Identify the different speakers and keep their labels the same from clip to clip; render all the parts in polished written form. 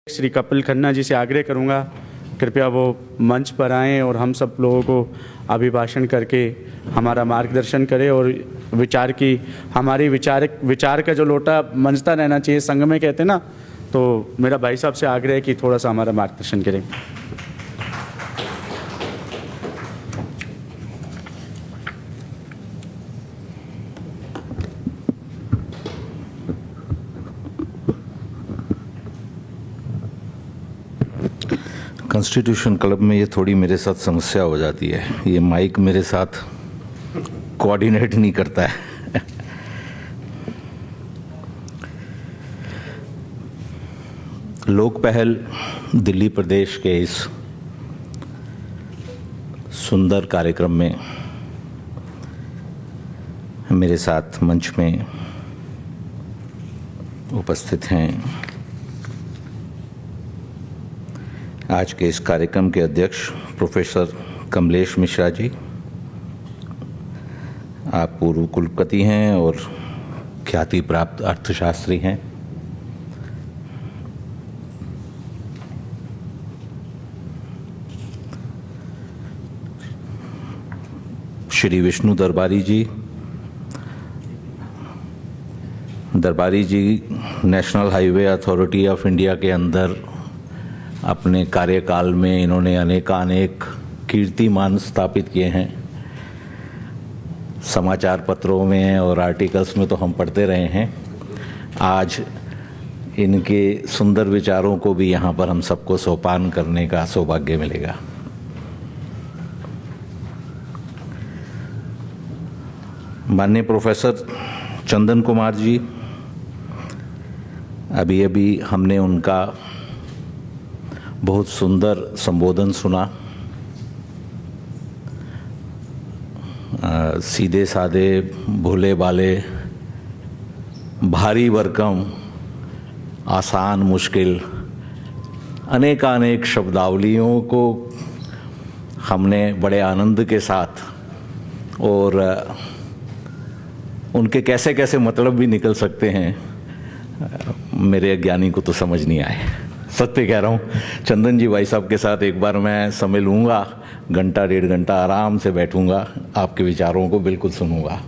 Speaker 1: श्री कपिल खन्ना जी से आग्रह करूंगा, कृपया वो मंच पर आएं और हम सब लोगों को अभिभाषण करके हमारा मार्गदर्शन करें और हमारी विचार का जो लोटा मंचता रहना चाहिए, संघ में कहते हैं ना, तो मेरा भाई साहब से आग्रह है कि थोड़ा सा हमारा मार्गदर्शन करें।
Speaker 2: कॉन्स्टिट्यूशन क्लब में ये थोड़ी मेरे साथ समस्या हो जाती है, ये माइक मेरे साथ कोऑर्डिनेट नहीं करता है। लोक पहल दिल्ली प्रदेश के इस सुंदर कार्यक्रम में मेरे साथ मंच में उपस्थित हैं आज के इस कार्यक्रम के अध्यक्ष प्रोफेसर कमलेश मिश्रा जी। आप पूर्व कुलपति हैं और ख्याति प्राप्त अर्थशास्त्री हैं। Shri Vishnu Darbari ji national highway authority of India के अंदर अपने कार्यकाल में इन्होंने अनेक कीर्तिमान स्थापित किए हैं। समाचार पत्रों में और आर्टिकल्स में तो हम पढ़ते रहे हैं। आज इनके सुंदर विचारों को भी यहाँ पर हम सबको सोपान करने का सौभाग्य मिलेगा। माननीय प्रोफेसर चंदन कुमार जी, अभी हमने उनका बहुत सुंदर संबोधन सुना। सीधे साधे भोले भाले, भारी भरकम, आसान मुश्किल, अनेक शब्दावलियों को हमने बड़े आनंद के साथ और उनके कैसे कैसे मतलब भी निकल सकते हैं, मेरे अज्ञानी को तो समझ नहीं आए। सत्य कह रहा हूँ। चंदन जी भाई साहब के साथ एक बार मैं समय लूँगा, घंटा डेढ़ घंटा आराम से बैठूँगा, आपके विचारों को बिल्कुल सुनूँगा।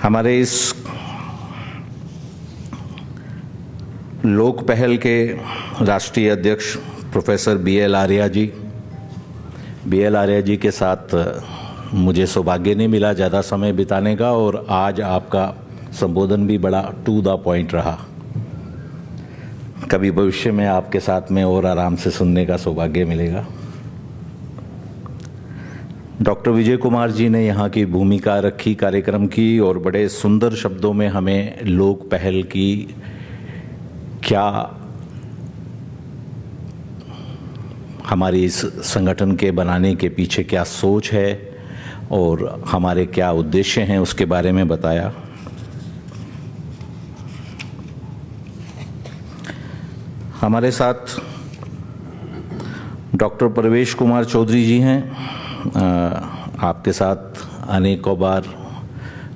Speaker 2: हमारे इस लोक पहल के राष्ट्रीय अध्यक्ष प्रोफेसर BL आर्या जी के साथ मुझे सौभाग्य नहीं मिला ज़्यादा समय बिताने का, और आज आपका संबोधन भी बड़ा टू द पॉइंट रहा। कभी भविष्य में आपके साथ में और आराम से सुनने का सौभाग्य मिलेगा। डॉक्टर विजय कुमार जी ने यहाँ की भूमिका रखी कार्यक्रम की और बड़े सुंदर शब्दों में हमें लोक पहल की क्या, हमारी इस संगठन के बनाने के पीछे क्या सोच है और हमारे क्या उद्देश्य हैं उसके बारे में बताया। हमारे साथ डॉक्टर प्रवेश कुमार चौधरी जी हैं। आपके साथ अनेकों बार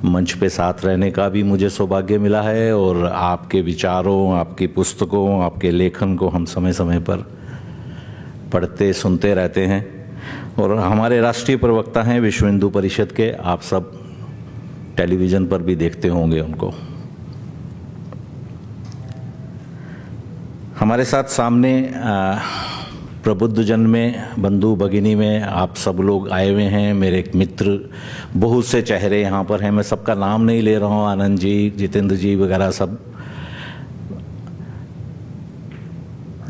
Speaker 2: मंच पे साथ रहने का भी मुझे सौभाग्य मिला है और आपके विचारों, आपकी पुस्तकों, आपके लेखन को हम समय समय पर पढ़ते सुनते रहते हैं। और हमारे राष्ट्रीय प्रवक्ता हैं विश्व हिंदू परिषद के, आप सब टेलीविज़न पर भी देखते होंगे उनको। हमारे साथ सामने प्रबुद्ध जन में, बंधु भगिनी में आप सब लोग आए हुए हैं। मेरे एक मित्र, बहुत से चेहरे यहाँ पर हैं, मैं सबका नाम नहीं ले रहा हूँ, आनंद जी, जितेंद्र जी वगैरह सब।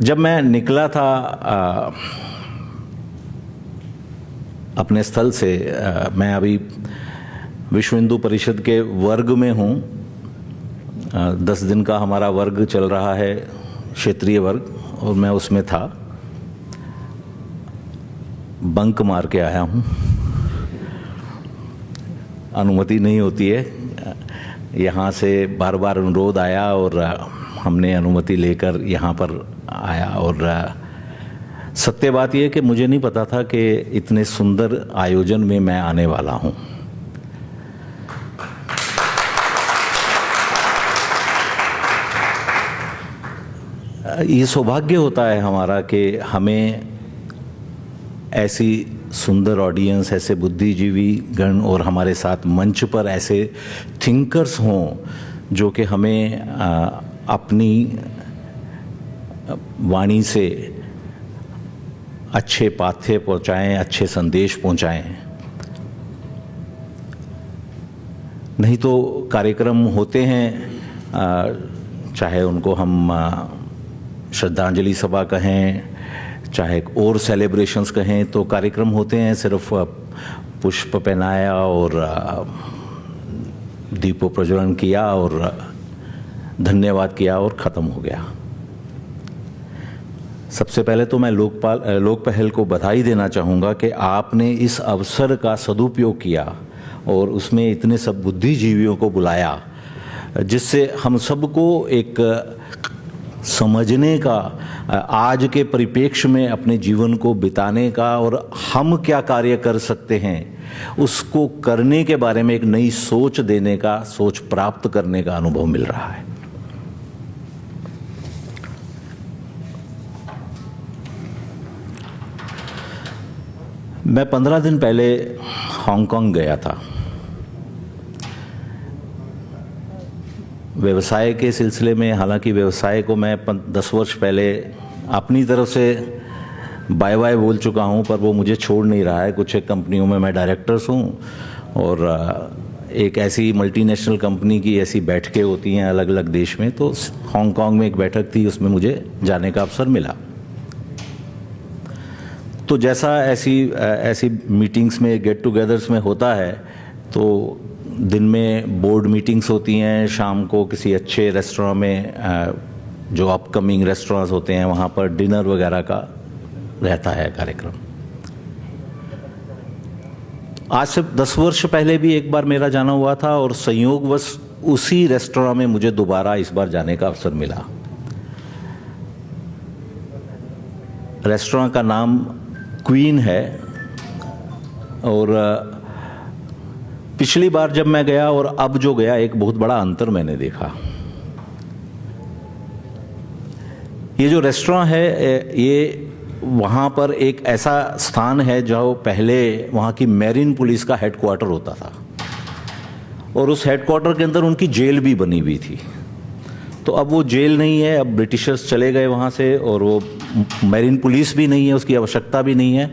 Speaker 2: जब मैं निकला था अपने स्थल से, मैं अभी विश्व हिंदू परिषद के वर्ग में हूँ। 10 दिन का हमारा वर्ग चल रहा है, क्षेत्रीय वर्ग, और मैं उसमें था। बंक मार के आया हूँ, अनुमति नहीं होती है। यहाँ से बार बार अनुरोध आया और हमने अनुमति लेकर यहाँ पर आया। और सत्य बात यह है कि मुझे नहीं पता था कि इतने सुंदर आयोजन में मैं आने वाला हूँ। ये सौभाग्य होता है हमारा कि हमें ऐसी सुंदर ऑडियंस, ऐसे बुद्धिजीवी गण और हमारे साथ मंच पर ऐसे थिंकर्स हों जो कि हमें अपनी वाणी से अच्छे पाथ्य पहुंचाएं, अच्छे संदेश पहुंचाएं। नहीं तो कार्यक्रम होते हैं, चाहे उनको हम श्रद्धांजलि सभा कहें, चाहे और सेलिब्रेशंस कहें, तो कार्यक्रम होते हैं सिर्फ पुष्प पहनाया और दीपों प्रज्वलन किया और धन्यवाद किया और ख़त्म हो गया। सबसे पहले तो मैं लोक पहल को बधाई देना चाहूँगा कि आपने इस अवसर का सदुपयोग किया और उसमें इतने सब बुद्धिजीवियों को बुलाया, जिससे हम सबको एक समझने का, आज के परिप्रेक्ष्य में अपने जीवन को बिताने का और हम क्या कार्य कर सकते हैं उसको करने के बारे में एक नई सोच देने का, सोच प्राप्त करने का अनुभव मिल रहा है। मैं 15 दिन पहले हांगकांग गया था व्यवसाय के सिलसिले में। हालांकि व्यवसाय को मैं 10 वर्ष पहले अपनी तरफ से बाय बाय बोल चुका हूं, पर वो मुझे छोड़ नहीं रहा है। कुछ एक कंपनियों में मैं डायरेक्टर्स हूं और एक ऐसी मल्टीनेशनल कंपनी की ऐसी बैठकें होती हैं अलग अलग देश में, तो हांगकांग में एक बैठक थी, उसमें मुझे जाने का अवसर मिला। तो जैसा ऐसी मीटिंग्स में, गेट टुगेदर्स में होता है, तो दिन में बोर्ड मीटिंग्स होती हैं, शाम को किसी अच्छे रेस्टोरेंट में, जो अपकमिंग रेस्टोरेंट्स होते हैं वहाँ पर डिनर वगैरह का रहता है कार्यक्रम। आज से 10 वर्ष पहले भी एक बार मेरा जाना हुआ था और संयोगवश उसी रेस्टोरेंट में मुझे दोबारा इस बार जाने का अवसर मिला। रेस्टोरेंट का नाम क्वीन है और पिछली बार जब मैं गया और अब जो गया, एक बहुत बड़ा अंतर मैंने देखा। ये जो रेस्टोरेंट है, ये वहाँ पर एक ऐसा स्थान है जो पहले वहाँ की मैरीन पुलिस का हेडक्वार्टर होता था और उस हेडक्वार्टर के अंदर उनकी जेल भी बनी हुई थी। तो अब वो जेल नहीं है, अब ब्रिटिशर्स चले गए वहाँ से और वो मैरीन पुलिस भी नहीं है, उसकी आवश्यकता भी नहीं है,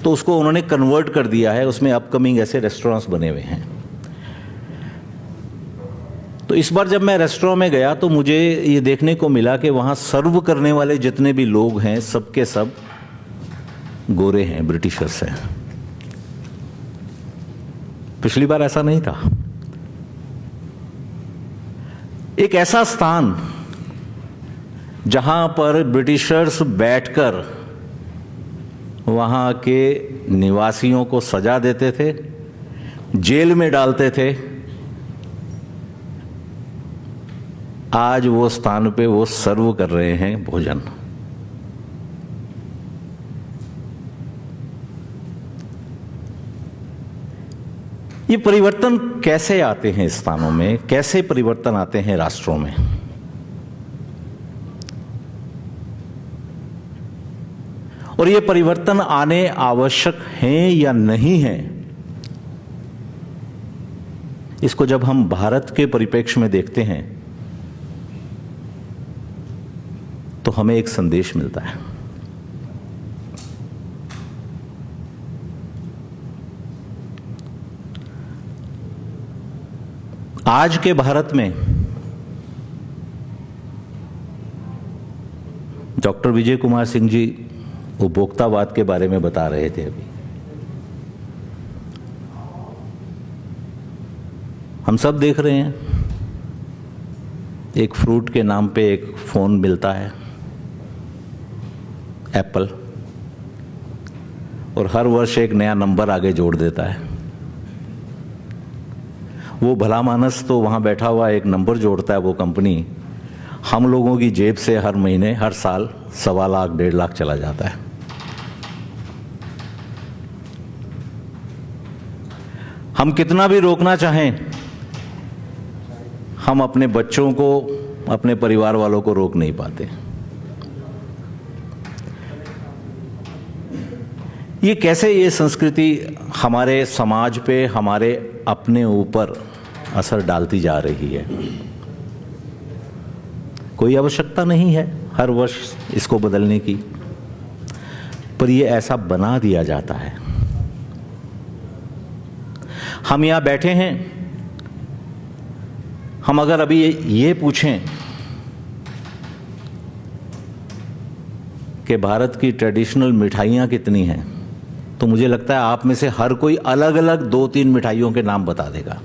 Speaker 2: तो उसको उन्होंने कन्वर्ट कर दिया है। उसमें अपकमिंग ऐसे रेस्टोरेंट्स बने हुए हैं। तो इस बार जब मैं रेस्टोरेंट में गया तो मुझे ये देखने को मिला कि वहाँ सर्व करने वाले जितने भी लोग हैं, सबके सब गोरे हैं, ब्रिटिशर्स हैं। पिछली बार ऐसा नहीं था। एक ऐसा स्थान जहां पर ब्रिटिशर्स बैठकर वहां के निवासियों को सजा देते थे, जेल में डालते थे, आज वो स्थान पे वो सर्व कर रहे हैं भोजन। ये परिवर्तन कैसे आते हैं स्थानों में, कैसे परिवर्तन आते हैं राष्ट्रों में? और ये परिवर्तन आने आवश्यक हैं या नहीं हैं, इसको जब हम भारत के परिप्रेक्ष्य में देखते हैं तो हमें एक संदेश मिलता है। आज के भारत में डॉक्टर विजय कुमार सिंह जी उपभोक्तावाद के बारे में बता रहे थे अभी। हम सब देख रहे हैं, एक फ्रूट के नाम पे एक फोन मिलता है, एप्पल, और हर वर्ष एक नया नंबर आगे जोड़ देता है। वो भला मानस तो वहाँ बैठा हुआ एक नंबर जोड़ता है, वो कंपनी हम लोगों की जेब से हर महीने, हर साल 1.25 लाख 1.5 लाख चला जाता है। हम कितना भी रोकना चाहें, हम अपने बच्चों को, अपने परिवार वालों को रोक नहीं पाते। ये कैसे ये संस्कृति हमारे समाज पे, हमारे अपने ऊपर असर डालती जा रही है। कोई आवश्यकता नहीं है हर वर्ष इसको बदलने की, पर ये ऐसा बना दिया जाता है। हम यहां बैठे हैं, हम अगर अभी ये पूछें कि भारत की ट्रेडिशनल मिठाइयां कितनी हैं, तो मुझे लगता है आप में से हर कोई अलग अलग 2-3 मिठाइयों के नाम बता देगा।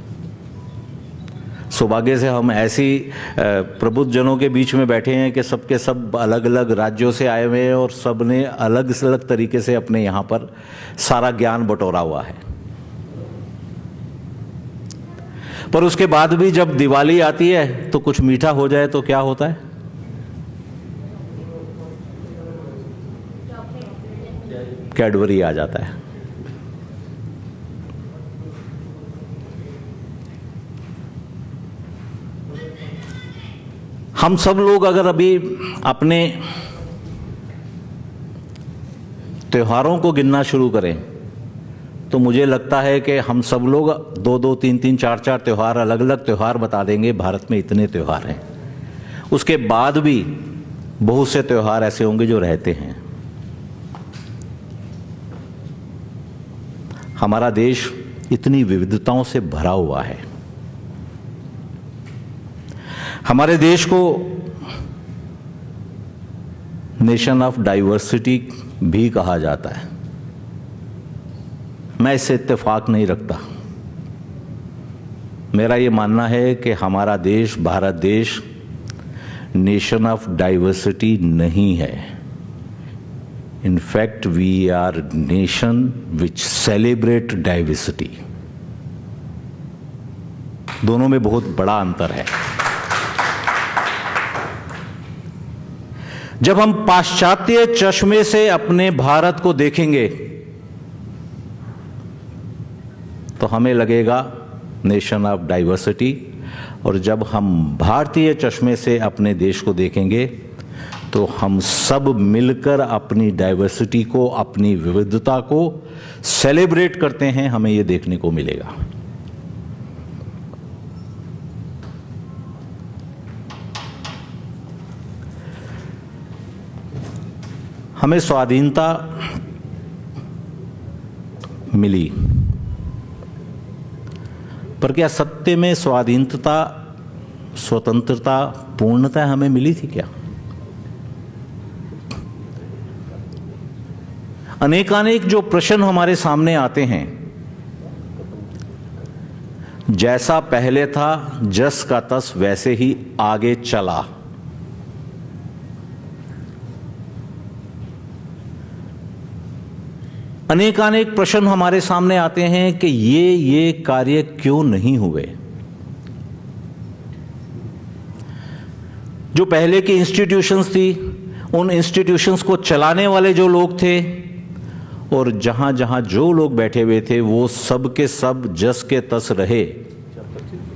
Speaker 2: सौभाग्य से हम ऐसी प्रबुद्ध जनों के बीच में बैठे हैं कि सबके सब अलग अलग राज्यों से आए हुए हैं और सब ने अलग अलग तरीके से अपने यहाँ पर सारा ज्ञान बटोरा हुआ है। पर उसके बाद भी जब दिवाली आती है तो कुछ मीठा हो जाए तो क्या होता है? कैडबरी आ जाता है। हम सब लोग अगर अभी अपने त्योहारों को गिनना शुरू करें तो मुझे लगता है कि हम सब लोग 2-2, 3-3, 4-4 त्यौहार, अलग अलग त्यौहार बता देंगे। भारत में इतने त्यौहार हैं। उसके बाद भी बहुत से त्यौहार ऐसे होंगे जो रहते हैं। हमारा देश इतनी विविधताओं से भरा हुआ है। हमारे देश को नेशन ऑफ डाइवर्सिटी भी कहा जाता है। मैं इससे इत्तेफाक नहीं रखता। मेरा ये मानना है कि हमारा देश, भारत देश, नेशन ऑफ डाइवर्सिटी नहीं है। In fact, we are a nation which celebrate diversity. दोनों में बहुत बड़ा अंतर है। जब हम पाश्चात्य चश्मे से अपने भारत को देखेंगे तो हमें लगेगा नेशन ऑफ डाइवर्सिटी, और जब हम भारतीय चश्मे से अपने देश को देखेंगे तो हम सब मिलकर अपनी डाइवर्सिटी को, अपनी विविधता को सेलिब्रेट करते हैं। हमें यह देखने को मिलेगा। हमें स्वाधीनता मिली, पर क्या सत्य में स्वाधीनता, स्वतंत्रता पूर्णतः हमें मिली थी क्या? अनेकानेक जो प्रश्न हमारे सामने आते हैं, जैसा पहले था जस का तस वैसे ही आगे चला। अनेकानेक प्रश्न हमारे सामने आते हैं कि ये कार्य क्यों नहीं हुए। जो पहले की इंस्टीट्यूशंस थी, उन इंस्टीट्यूशंस को चलाने वाले जो लोग थे और जहां जहां जो लोग बैठे हुए थे वो सब के सब जस के तस रहे।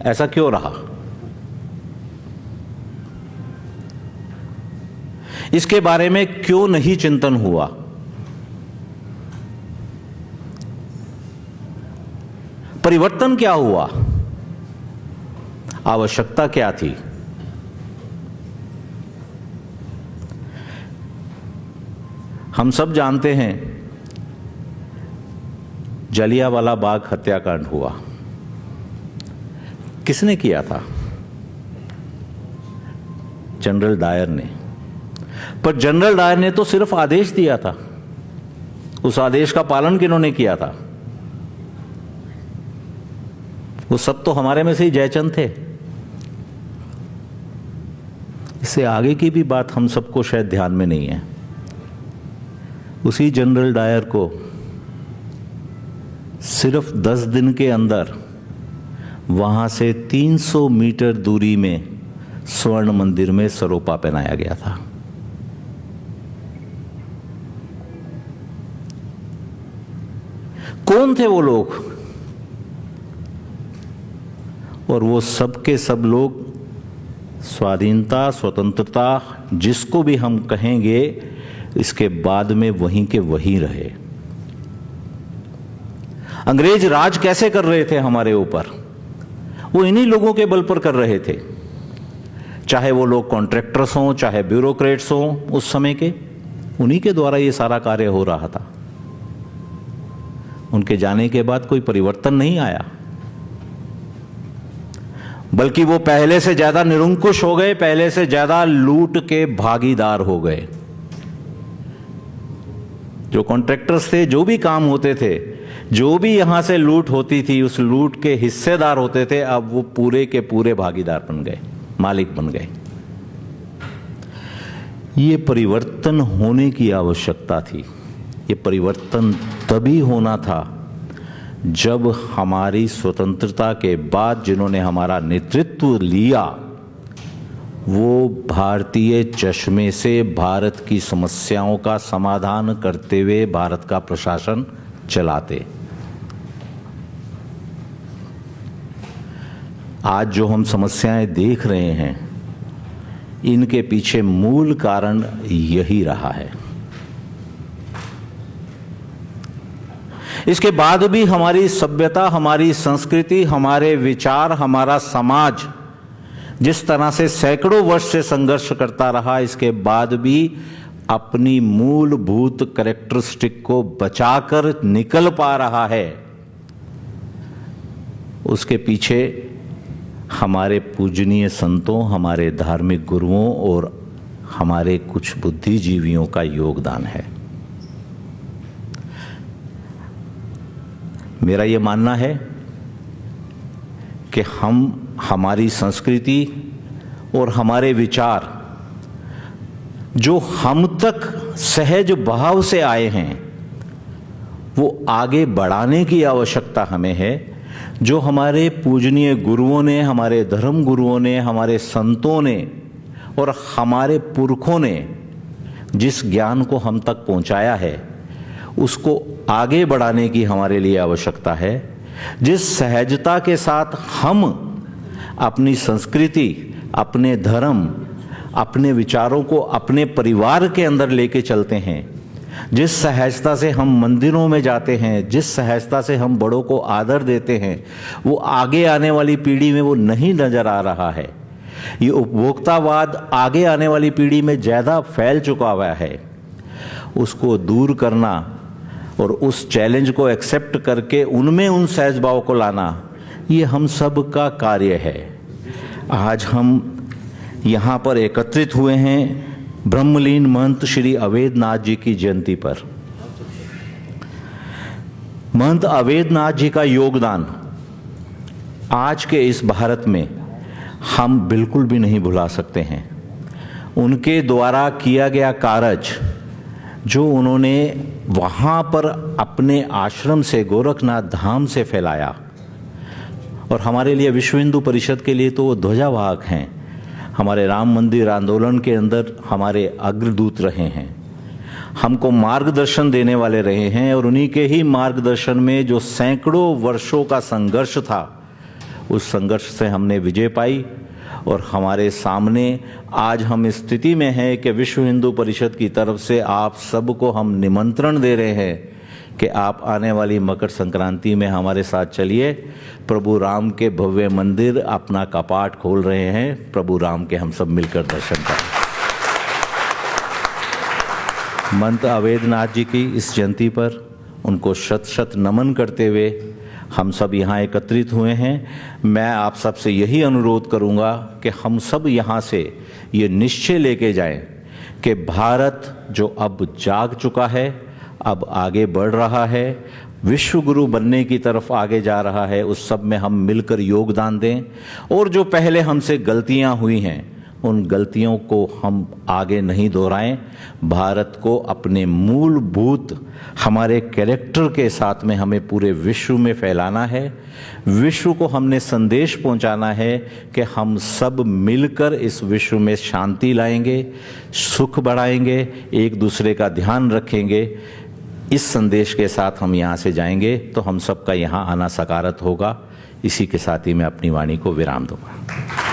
Speaker 2: ऐसा क्यों रहा? इसके बारे में क्यों नहीं चिंतन हुआ? परिवर्तन क्या हुआ? आवश्यकता क्या थी? हम सब जानते हैं जलियांवाला बाग हत्याकांड हुआ। किसने किया था? जनरल डायर ने। पर जनरल डायर ने तो सिर्फ आदेश दिया था। उस आदेश का पालन किन्होंने किया था? वो सब तो हमारे में से ही जयचंद थे। इससे आगे की भी बात हम सबको शायद ध्यान में नहीं है। उसी जनरल डायर को सिर्फ 10 दिन के अंदर वहां से 300 मीटर दूरी में स्वर्ण मंदिर में सरोपा पहनाया गया था। कौन थे वो लोग? और वो सब के सब लोग स्वाधीनता, स्वतंत्रता, जिसको भी हम कहेंगे, इसके बाद में वहीं के वहीं रहे। अंग्रेज राज कैसे कर रहे थे हमारे ऊपर? वो इन्हीं लोगों के बल पर कर रहे थे, चाहे वो लोग कॉन्ट्रैक्टर्स हों, चाहे ब्यूरोक्रेट्स हों, उस समय के उन्हीं के द्वारा ये सारा कार्य हो रहा था। उनके जाने के बाद कोई परिवर्तन नहीं आया, बल्कि वो पहले से ज्यादा निरंकुश हो गए, पहले से ज्यादा लूट के भागीदार हो गए। जो कॉन्ट्रैक्टर्स थे, जो भी काम होते थे, जो भी यहां से लूट होती थी, उस लूट के हिस्सेदार होते थे, अब वो पूरे के पूरे भागीदार बन गए, मालिक बन गए। ये परिवर्तन होने की आवश्यकता थी। ये परिवर्तन तभी होना था जब हमारी स्वतंत्रता के बाद जिन्होंने हमारा नेतृत्व लिया, वो भारतीय चश्मे से भारत की समस्याओं का समाधान करते हुए भारत का प्रशासन चलाते। आज जो हम समस्याएं देख रहे हैं, इनके पीछे मूल कारण यही रहा है। इसके बाद भी हमारी सभ्यता, हमारी संस्कृति, हमारे विचार, हमारा समाज जिस तरह से सैकड़ों वर्ष से संघर्ष करता रहा, इसके बाद भी अपनी मूलभूत कैरेक्टरिस्टिक को बचाकर निकल पा रहा है। उसके पीछे हमारे पूजनीय संतों, हमारे धार्मिक गुरुओं और हमारे कुछ बुद्धिजीवियों का योगदान है। मेरा ये मानना है कि हमारी संस्कृति और हमारे विचार जो हम तक सहज भाव से आए हैं, वो आगे बढ़ाने की आवश्यकता हमें है। जो हमारे पूजनीय गुरुओं ने, हमारे धर्म गुरुओं ने, हमारे संतों ने और हमारे पुरखों ने जिस ज्ञान को हम तक पहुंचाया है, उसको आगे बढ़ाने की हमारे लिए आवश्यकता है। जिस सहजता के साथ हम अपनी संस्कृति, अपने धर्म, अपने विचारों को अपने परिवार के अंदर लेके चलते हैं, जिस सहजता से हम मंदिरों में जाते हैं, जिस सहजता से हम बड़ों को आदर देते हैं, वो आगे आने वाली पीढ़ी में वो नहीं नजर आ रहा है। ये उपभोक्तावाद आगे आने वाली पीढ़ी में ज़्यादा फैल चुका हुआ है। उसको दूर करना और उस चैलेंज को एक्सेप्ट करके उनमें उन सहज भाव को लाना, ये हम सब का कार्य है। आज हम यहाँ पर एकत्रित हुए हैं ब्रह्मलीन महंत श्री अवेद्यनाथ जी की जयंती पर। महंत अवेद्यनाथ जी का योगदान आज के इस भारत में हम बिल्कुल भी नहीं भुला सकते हैं। उनके द्वारा किया गया कार्य जो उन्होंने वहाँ पर अपने आश्रम से, गोरखनाथ धाम से फैलाया, और हमारे लिए विश्व हिंदू परिषद के लिए तो वो ध्वजावाहक हैं। हमारे राम मंदिर आंदोलन के अंदर हमारे अग्रदूत रहे हैं, हमको मार्गदर्शन देने वाले रहे हैं, और उन्हीं के ही मार्गदर्शन में जो सैकड़ों वर्षों का संघर्ष था, उस संघर्ष से हमने विजय पाई। और हमारे सामने आज हम इस स्थिति में हैं कि विश्व हिंदू परिषद की तरफ से आप सबको हम निमंत्रण दे रहे हैं कि आप आने वाली मकर संक्रांति में हमारे साथ चलिए। प्रभु राम के भव्य मंदिर अपना कपाट खोल रहे हैं, प्रभु राम के हम सब मिलकर दर्शन करें। महंत अवेद्यनाथ जी की इस जयंती पर उनको शत शत नमन करते हुए हम सब यहाँ एकत्रित हुए हैं। मैं आप सब से यही अनुरोध करूँगा कि हम सब यहाँ से ये निश्चय लेके जाएं कि भारत जो अब जाग चुका है, अब आगे बढ़ रहा है, विश्व गुरु बनने की तरफ आगे जा रहा है, उस सब में हम मिलकर योगदान दें। और जो पहले हमसे गलतियां हुई हैं, उन गलतियों को हम आगे नहीं दोहराएं। भारत को अपने मूलभूत हमारे कैरेक्टर के साथ में हमें पूरे विश्व में फैलाना है। विश्व को हमने संदेश पहुंचाना है कि हम सब मिलकर इस विश्व में शांति लाएंगे, सुख बढ़ाएंगे, एक दूसरे का ध्यान रखेंगे। इस संदेश के साथ हम यहाँ से जाएंगे तो हम सबका यहाँ आना सकारात्मक होगा। इसी के साथ ही मैं अपनी वाणी को विराम दूंगा।